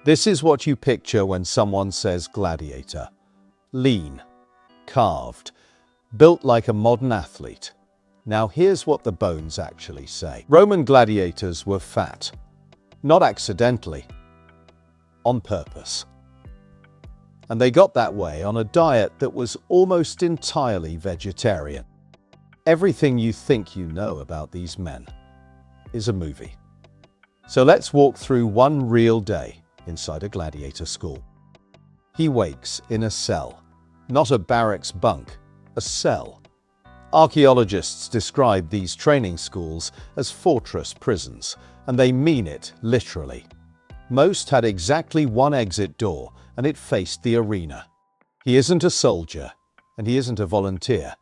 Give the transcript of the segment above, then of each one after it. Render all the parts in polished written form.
This is what you picture when someone says gladiator. Lean, carved, built like a modern athlete. Now here's what the bones actually say. Roman gladiators were fat, not accidentally, on purpose. And they got that way on a diet that was almost entirely vegetarian. Everything you think you know about these men is a movie. So let's walk through one real day inside a gladiator school. He wakes in a cell, not a barracks bunk, a cell. Archaeologists describe these training schools as fortress prisons, and they mean it literally. Most had exactly one exit door, and it faced the arena. He isn't a soldier, and he isn't a volunteer.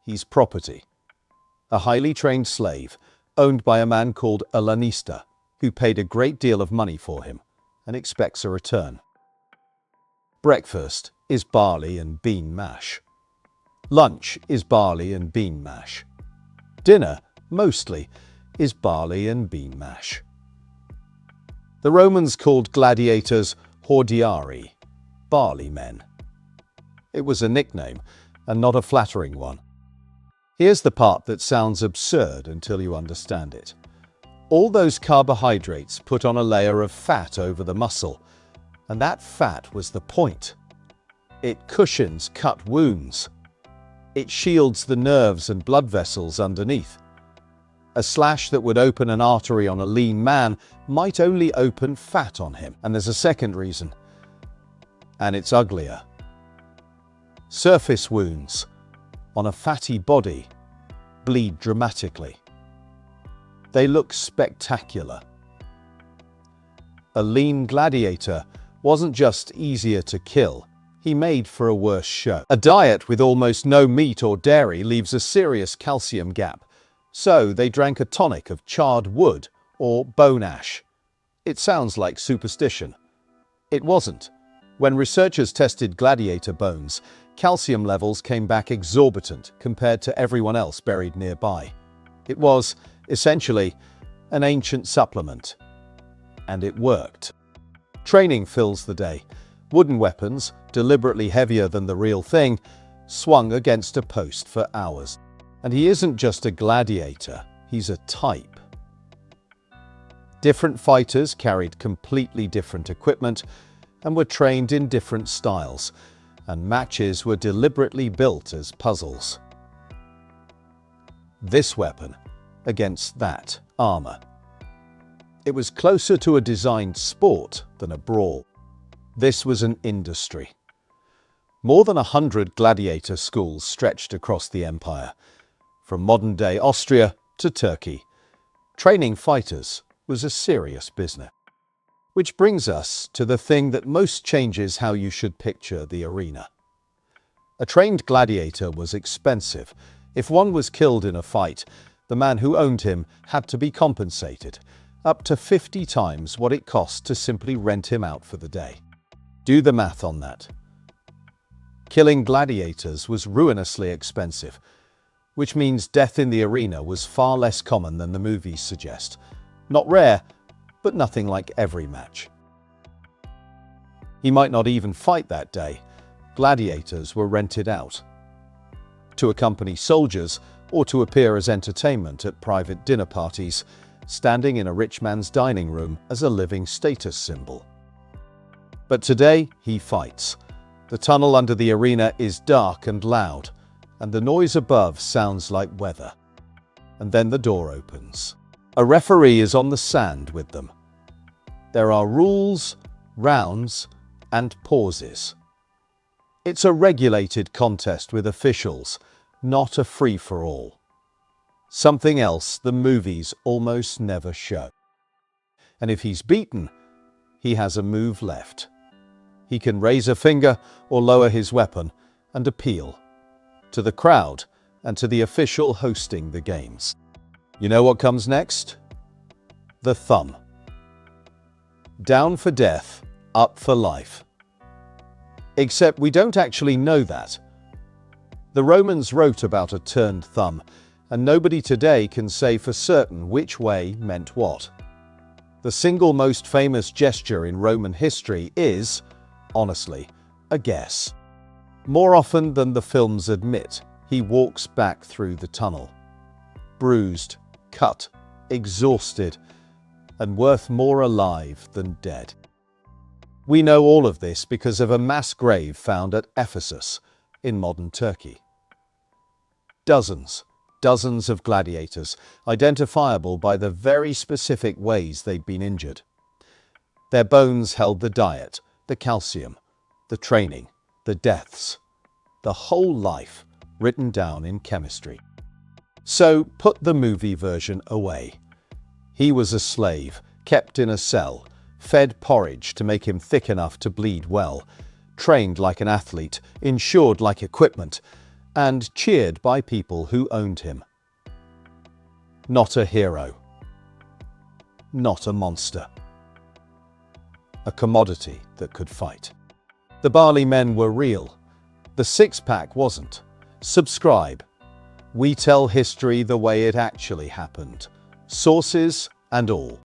He's property. A highly trained slave, owned by a man called a lanista, who paid a great deal of money for him and expects a return. Breakfast is barley and bean mash. Lunch is barley and bean mash. Dinner, mostly, is barley and bean mash. The Romans called gladiators hordearii, barley men. It was a nickname, and not a flattering one. Here's the part that sounds absurd until you understand it. All those carbohydrates put on a layer of fat over the muscle, and that fat was the point. It cushions cut wounds. It shields the nerves and blood vessels underneath. A slash that would open an artery on a lean man might only open fat on him. And there's a second reason, and it's uglier. Surface wounds on a fatty body bleed dramatically. They look spectacular. A lean gladiator wasn't just easier to kill, he made for a worse show. A diet with almost no meat or dairy leaves a serious calcium gap, so they drank a tonic of charred wood or bone ash. It sounds like superstition. It wasn't. When researchers tested gladiator bones, calcium levels came back exorbitant compared to everyone else buried nearby. It was, essentially, an ancient supplement. And it worked. Training fills the day. Wooden weapons, deliberately heavier than the real thing, swung against a post for hours. And he isn't just a gladiator, he's a type. Different fighters carried completely different equipment and were trained in different styles, and matches were deliberately built as puzzles. This weapon against that armor. It was closer to a designed sport than a brawl. This was an industry. More than 100 gladiator schools stretched across the empire, from modern-day Austria to Turkey. Training fighters was a serious business. Which brings us to the thing that most changes how you should picture the arena. A trained gladiator was expensive. If one was killed in a fight, the man who owned him had to be compensated, up to 50 times what it cost to simply rent him out for the day. Do the math on that. Killing gladiators was ruinously expensive, which means death in the arena was far less common than the movies suggest. Not rare, but nothing like every match. He might not even fight that day. Gladiators were rented out to accompany soldiers or to appear as entertainment at private dinner parties, standing in a rich man's dining room as a living status symbol. But today, he fights. The tunnel under the arena is dark and loud, and the noise above sounds like weather. And then the door opens. A referee is on the sand with them. There are rules, rounds, and pauses. It's a regulated contest with officials, not a free-for-all. Something else the movies almost never show. And if he's beaten, he has a move left. He can raise a finger or lower his weapon and appeal to the crowd and to the official hosting the games. You know what comes next? The thumb. Down for death, up for life. Except we don't actually know that. The Romans wrote about a turned thumb, and nobody today can say for certain which way meant what. The single most famous gesture in Roman history is, honestly, a guess. More often than the films admit, he walks back through the tunnel. Bruised, cut, exhausted, and worth more alive than dead. We know all of this because of a mass grave found at Ephesus in modern Turkey. Dozens of gladiators, identifiable by the very specific ways they'd been injured. Their bones held the diet, the calcium, the training, the deaths, the whole life written down in chemistry. So put the movie version away. He was a slave, kept in a cell, fed porridge to make him thick enough to bleed well, trained like an athlete, insured like equipment, and cheered by people who owned him. Not a hero. Not a monster. A commodity that could fight. The barley men were real. The six-pack wasn't. Subscribe. We tell history the way it actually happened. Sources and all.